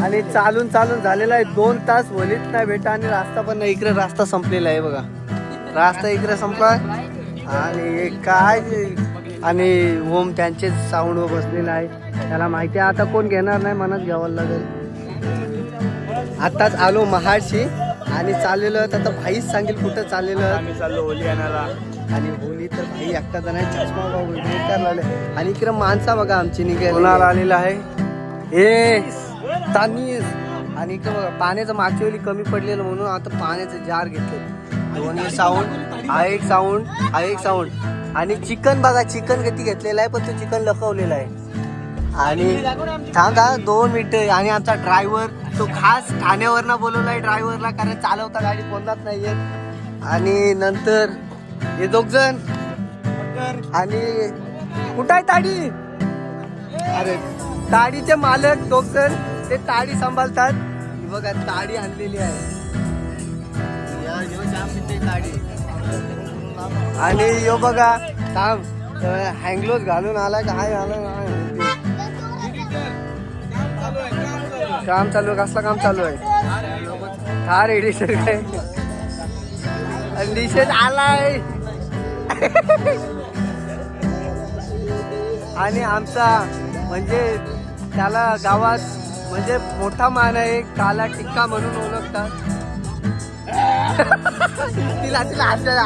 आणि चालून चालून झालेला आहे 2 तास. वलीत नाही भेटा आणि रास्ता पण नाही. इकडे रास्ता संपलेला आहे बघा. रास्ता इकडे संपला आणि काय आणि ओम त्यांचे साऊंड बसलेला आहे. त्याला माहिती आहे आता कोण घेणार नाही, मनात घ्यावं लागेल. आताच आलो महाडशी आणि चाललेलो आहे. आता भाईच सांगेल कुठं चाललेलो आहे. आम्ही चाललो होली आणायला. आणि होली तर भाई एकटा जण चष्मा बघा. आणि इकडे माणसा बघा आमची निघाली. कोणाला आलेला आहे हे तानीस. आणि इकडे बघा पाण्याचं मागच्या वेळी कमी पडलेलं म्हणून आता पाण्याचं जार घेतलं. दोन्ही साऊंड हा एक साऊंड हा एक साऊंड. आणि चिकन बघा, चिकन किती घेतलेला आहे पण तो चिकन लपवलेला आहे. आणि थांबा 2 मिनिटं. आणि आमचा ड्रायव्हर तो खास ठाण्यावरनं बोलवला आहे ड्रायव्हरला, कारण चालवता गाडी कोणाच नाहीये. आणि नंतर हे 2 जण. आणि कुठं आहे ताडी? अरे ताडीचे मालक 2 जण ते ताडी सांभाळतात. बघा ताडी आणलेली आहे ताडी. आणि यो बघा थांब हँगलोज घालून आला काय आलं काम चालू आहे. कसलं काम चालू आहे? थार एडिशन काय निषेध आलाय. आणि आमचा म्हणजे त्याला गावात म्हणजे मोठा मान आहे, काला टिक्का म्हणून ओळखतात. तिला तिला तिला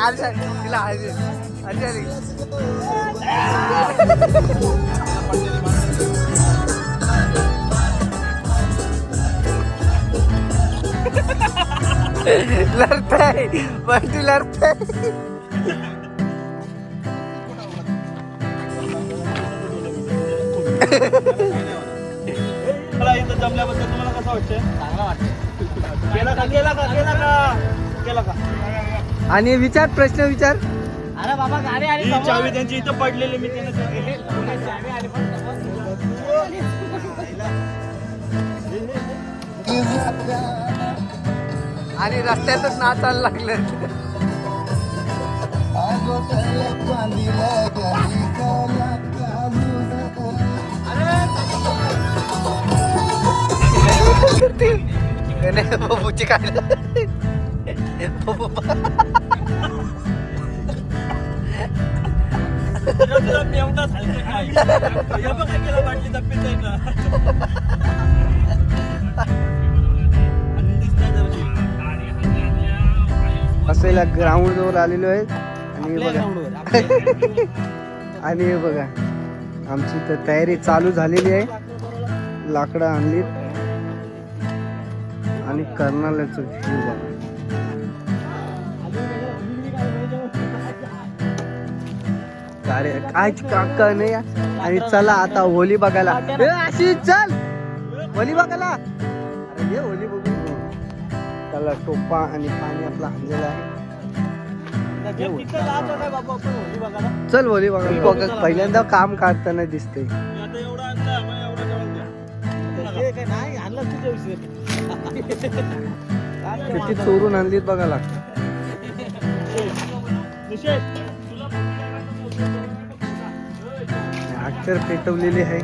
लढतय बंटी लढतय. मला इथं जमल्याबद्दल तुम्हाला कसं वाटतंय? चांगला वाटतं. केला का? आणि विचार प्रश्न विचार. अरे बाबा गाडी आली. ही चावी त्यांची इथं पडलेली मी आणि रस्त्यातच नाचायला लागलं. बाबूची काय असेला ग्राउंड जवळ आलेलो आहे. आणि बघा आणि हे बघा आमची तर तयारी चालू झालेली आहे. लाकडं आणली आणि कर्नाल्याचं व्ह्यू बघा. काय काका नाही. आणि चला आता होली बघायला. अशी चल होली बघायला. अरे होली बघू. त्याला टोपा आणि पाणी आपला आणलेला आहे. चल होली बघा. पहिल्यांदा काम काढताना दिसते. किती चोरून आणलीत बघा लागतं. अक्षर पेटवलेली आहे.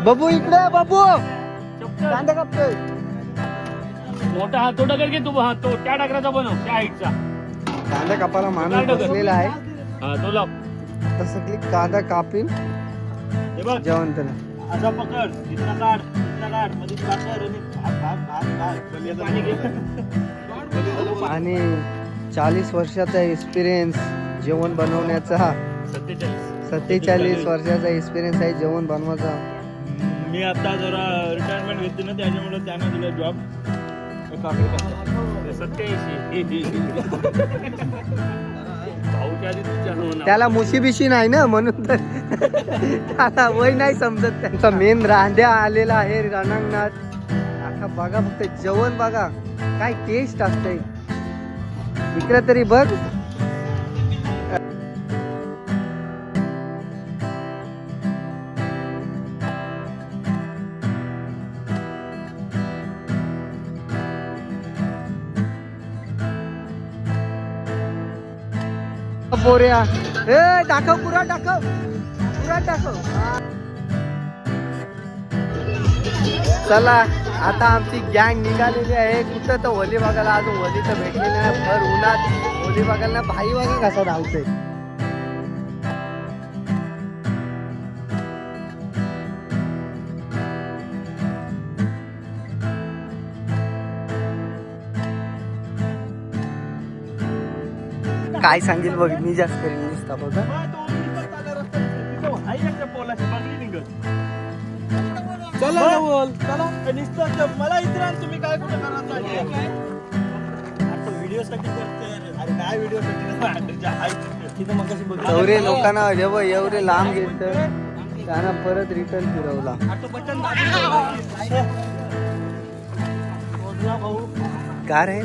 बाबू इकडे बाबू कांदा कापतोय. मोठा हात तो डगर घे तू. हात तो त्या डगराचा बनव त्या हाईटचा. कांदा कापायला माणूस बसलेला आहे. तो लाव तसं की कांदा कापीन जेवण त्याला असा पकड. इथला काढ इथला काढ मध्ये साखर आणि 40 वर्षाचा एक्सपिरियन्स जेवण बनवण्याचा. 47 वर्षाचा एक्सपिरियन्स आहे जेवण बनवायचा. मी आता जरा रिटायरमेंट घेतली ना त्याच्यामुळे त्यांना दिला जॉब. 87 त्याला मुशीबिशी नाही ना म्हणून तर त्याला वय नाही समजत. त्यांचा मेन रांध्या आलेला आहे रणांगणात. आता बघा फक्त जेवण बघा काय टेस्ट असते. इकडे तरी बघ. पोऱ्या ए दाखव पुरा दाखव पुरा दाखव. चला आता आमची गँग निघालेली आहे. कुठं तर होली बघायला, अजून होली तर भेटली नाही. भर उन्हात होली बघायला भाई बघा कसा धावतोय. काय सांगेल बघ, मी जास्त करेन नुसता बघा. मला इतर तुम्ही काय कुठे व्हिडिओसाठी अरे काय व्हिडिओसाठी मग कशी बघ एवढे लोकांना जेव्हा एवढे लांब गेल तर त्यांना परत रिटर्न फिरवला. कार आहे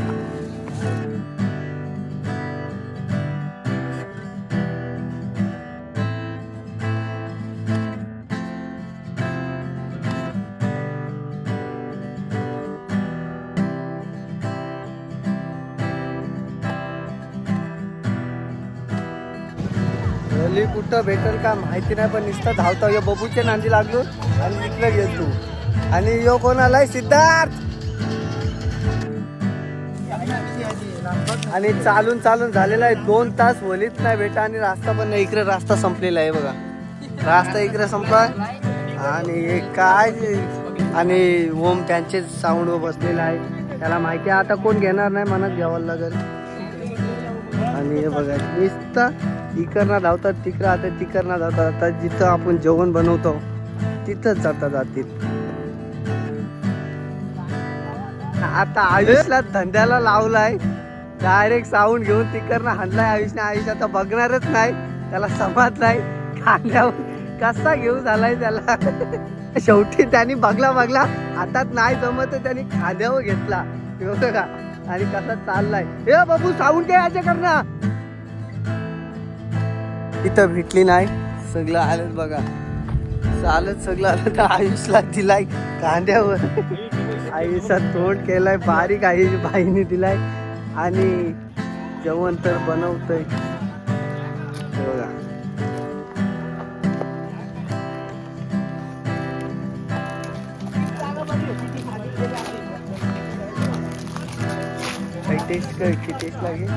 होली कुठं भेटेल का माहिती नाही, पण नुसतं धावता यो बबूच्या नांदी लागलो आणि इकडे गेलतो. आणि यो कोण आलाय? सिद्धार्थ. आणि चालून चालून झालेला आहे 2 तास. होलीच नाही भेटा आणि रास्ता पण नाही. इकडे रास्ता संपलेला आहे बघा, रास्ता इकडे संपला. आणि काय आणि ओम त्यांचे साऊंड बसलेला आहे, त्याला माहिती आहे आता कोण घेणार नाही, मनात घ्यावं लागेल. आणि हे बघा नुसतं इकडनं धावतात तिकडं, आता तिकडनं जातात. आता जिथं आपण जेवण बनवतो तिथंच जातील. आता आयुषला धंद्याला लावलाय, डायरेक्ट साऊंड घेऊन तिकडनं हाणलाय आयुषने. आयुष आता बघणारच नाही, त्याला समजलाय खांद्यावर कसा घेऊन झालाय त्याला. शेवटी त्यांनी बघला हातात नाही जमत, त्यांनी खांद्यावर घेतला का आणि कसा चाललाय. हे बाबू साऊंड घे याच्याकडनं. इथं भेटली नाही, सगळं आलं बघा, चालत सगळं आलं तर आयुषला दिलाय कांद्यावर. आयुषचा तोंड केलाय बारीक, आयुष बाईने दिलाय. आणि जेवण तर बनवतोय बघा. काही टेस्ट कर, की टेस्ट लागेल.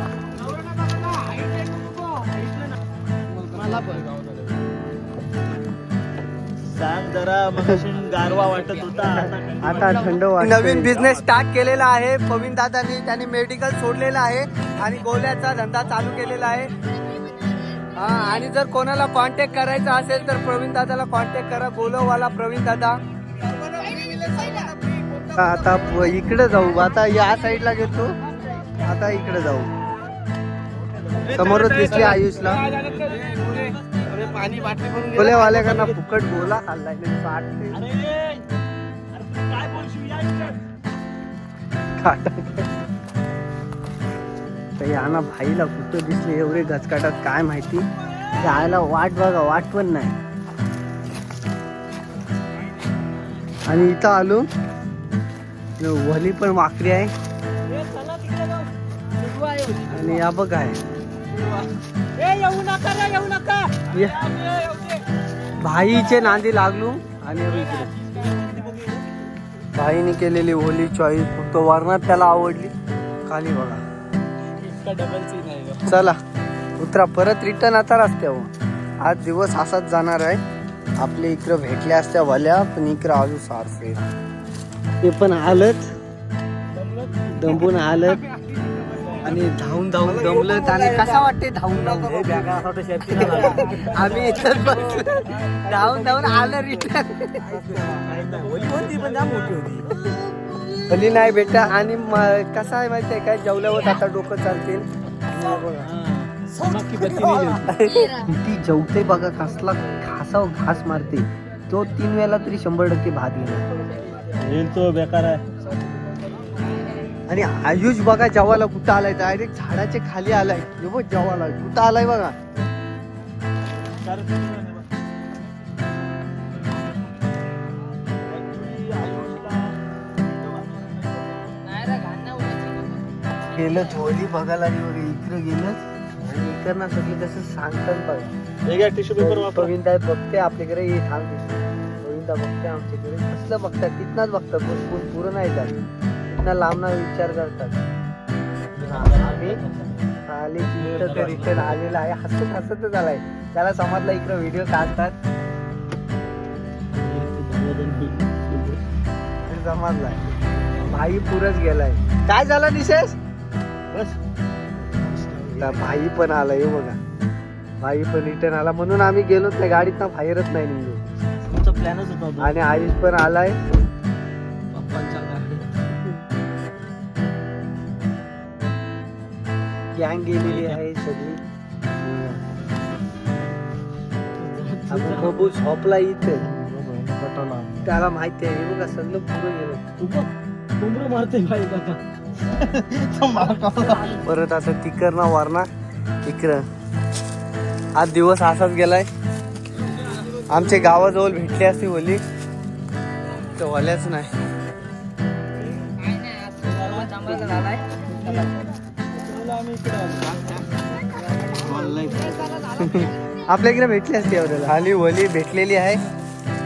सांग जरा, मग गारवा वाटत होता, आता थंड वाटतंय. नवीन बिझनेस स्टार्ट केलेला आहे पवीन दादानी. त्यांनी मेडिकल सोडलेलं आहे आणि गोळ्याचा धंदा चालू केलेला आहे. हा, आणि जर कोणाला कॉन्टॅक्ट करायचा असेल तर प्रवीण दादाला कॉन्टॅक्ट करा. गोलवाला प्रवीण दादा. आता इकडे जाऊ, आता या साईडला घेतो, आता इकडे जाऊ. समोरच दिसली आयुषला. गोलेवाल्याकडनं फुकट गोला खाल्लाय. या ना भाईला कुठं दिसले एवढे गचकाटात काय माहिती. जायला वाट बघा, वाट पण नाही. आणि इथं आलो, वली पण वाकडी आहे. आणि या बघ आहे भाईचे नांदी लागलो. आणि इकडे भाईने केलेली होली चॉईस फक्त वरणात त्याला आवडली, खाली बघा. चला उतरा, परत रिटर्न आता रस्त्यावर. आज दिवस असाच जाणार आहे. आपल्या इकडं भेटल्या असत्या वल्या, पण इकडं आलो सारखे. ते पण आलत, दंबून आलत आणि धावून दमलत. आणि कसा वाटते धावून आम्ही इथं धावून आलं रिटर्न. होली नाही बेटा. आणि कसं आहे माहिती आहे काय, जेवल्यावर आता डोकं चालतील. किती जेवते बघा, कसला घासाव घास मारते तो. 3 वेळा तरी 100% भात घेणार. तो बेकार आहे. आणि आयुष बघा जेवायला कुठं आलाय, डायरेक्ट झाडाच्या खाली आलाय. जेवायला कुठं आलाय बघा. गेलं होली बघायला इकडे गेलं. आणि इकडनं सगळी कसं सांगतात बघा. टिश्यू पेपर प्रवीण दाय बघते आपल्याकडे. हे थांबते गोविंदा बघते आमच्याकडे कसलं बघतात तिथनाच बघतात कोण पुरं नाही जात तिथना लांबना विचार करतात. आम्ही आले की इथं तर रिटर्न आलेला आहे हसत हसतच आलाय त्याला समजला इकडं व्हिडिओ काढतात समजलाय भाई पुरच गेलाय. काय झालं निशेष बस भाई पण आला हे बघा भाई पण रिटर्न आला म्हणून आम्ही गेलोच नाही गाडीत बाहेरच नाही निघलो तुमचा प्लॅनच होता. आणि आयुष पण आलाय पप्पांच्या गाडी गँग गेलेली आहे सगळी. आपण बबू झोपला इथे त्याला माहिती आहे हे बघा सगळं पुरं गेलं कुंभर मारते भाई काका. परत आता तिकर ना वारणा इकडं आज दिवस असाच गेलाय. आमच्या गावाजवळ भेटली असती होली तर होल्याच नाही. आपल्या इकडे भेटली असती एवढ्याला खाली होली भेटलेली आहे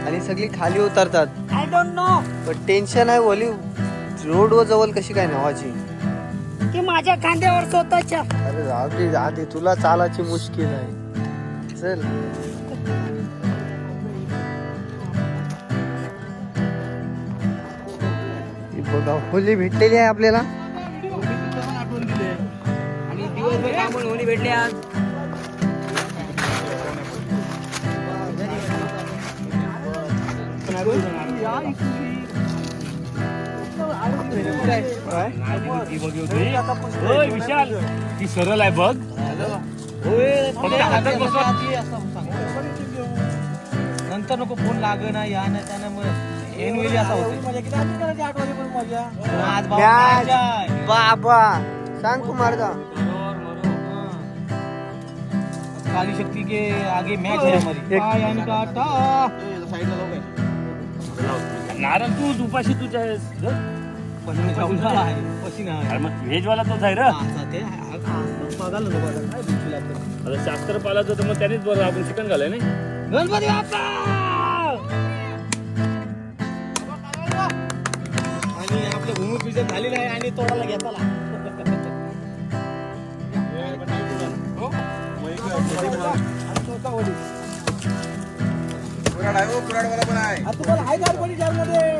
आणि सगळी खाली उतरतात. आय डोंट नो पण टेन्शन आहे होली रोडवर जवळ कशी काय नावाची की माझ्या खांद्यावर स्वतःच्या. अरे जाते तुला चालायची मुश्किल आहे चल. ही बघा होली भेटलेली आहे आपल्याला आणि दिवसभर कामून होली भेटले आज. होय विशाल ती सरळ आहे बघ फक्त हातात बसवा. नंतर नको फोन लाग ना या ना त्यानं मग एन वेळी असा होतो. आज भाऊ मॅच. match आहे. बाबा सांग कुमारदा काली शक्ति के आगे मैच है हमारी. एक- काय आणि काटा नारायण तू उपाशी तुझ्या पसीना जाऊन आहे. पसीना आहे. मग व्हेजवाला तोच आहे रे. आता ते बघायला नको बघा काय बिलकुल आपलं. आता शास्त्र पालाचं तर मग त्यानेच बरं आपण चिकन घालाय नाही. गणपती बाप्पा आणि आपलं भूमिपूजन झालेलं आहे आणि तोडायला घेताला. तुम्हाला हाय गाडी कोणी मध्ये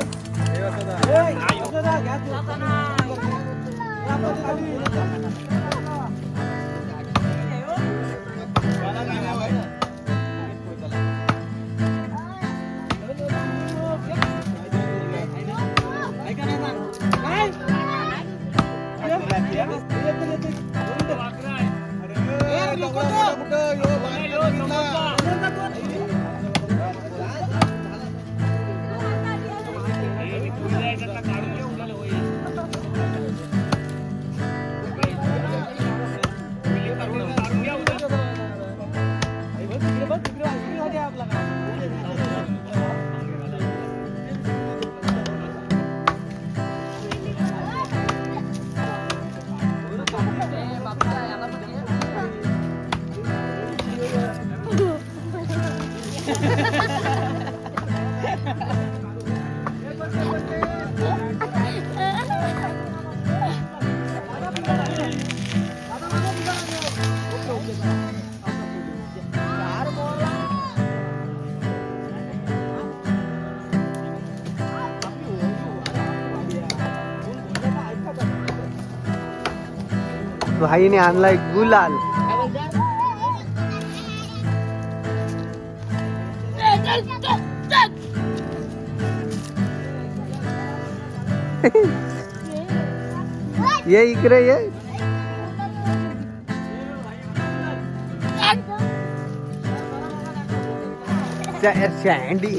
भाईने आणलाय गुलाल. ये इकडे ये. सँडी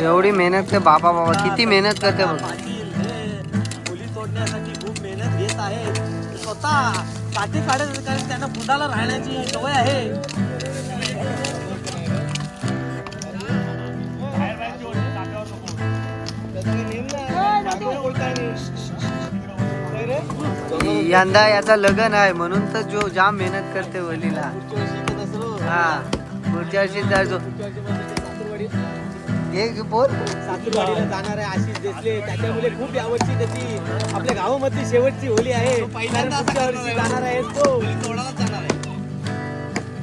एवढी मेहनत काय बाबा बाबा किती मेहनत करते बघ. पाटील हे मुली सोडण्यासाठी खूप मेहनत घेत आहे. स्वतः काठी काढत कारण त्यांना बुडाला राहण्याची सवय आहे. बाहेर बाहेरची ओढणी जागेवर नको. यंदा याचा लग्न आहे म्हणून तर जो जाम मेहनत करते वलीला. हा पुढच्या वर्षी जायचो. एक बोल सासूरवाडीला जाणार आहे आशिष देसले. त्याच्यामुळे खूप यावर्षी त्याची आपल्या गावामधली शेवटची होली आहे. कारण पुढच्या वर्षी जाणार आहे तो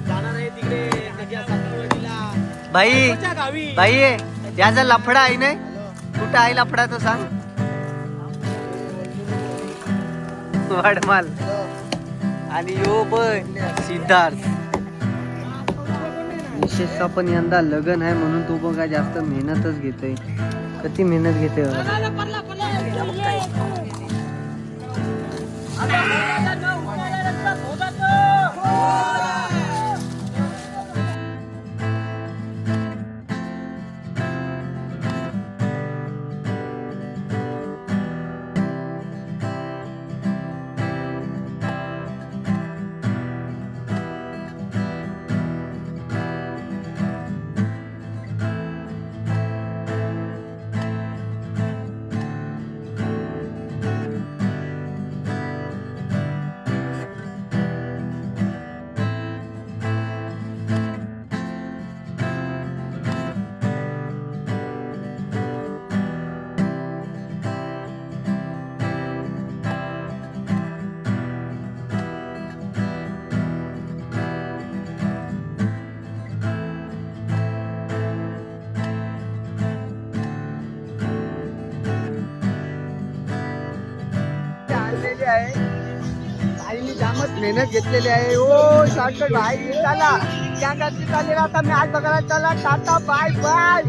जाणार आहे तिकडे त्याच्या सासूरवाडीला भाई त्याच्या गावी. भाई याचा लफडा आहे नाही कुठं आहे लफडा तो सांग. वाडमाल आणि यो पण सिद्धार्थ. विशेषतः पण यंदा लग्न आहे म्हणून तो बघा जास्त मेहनतच घेतोय. किती मेहनत घेते आईने जामच मेहनत घेतलेली आहे. ओ शॉर्टकट भाई चला त्या चालले आता मॅच बघायला चला. Tata bye bye.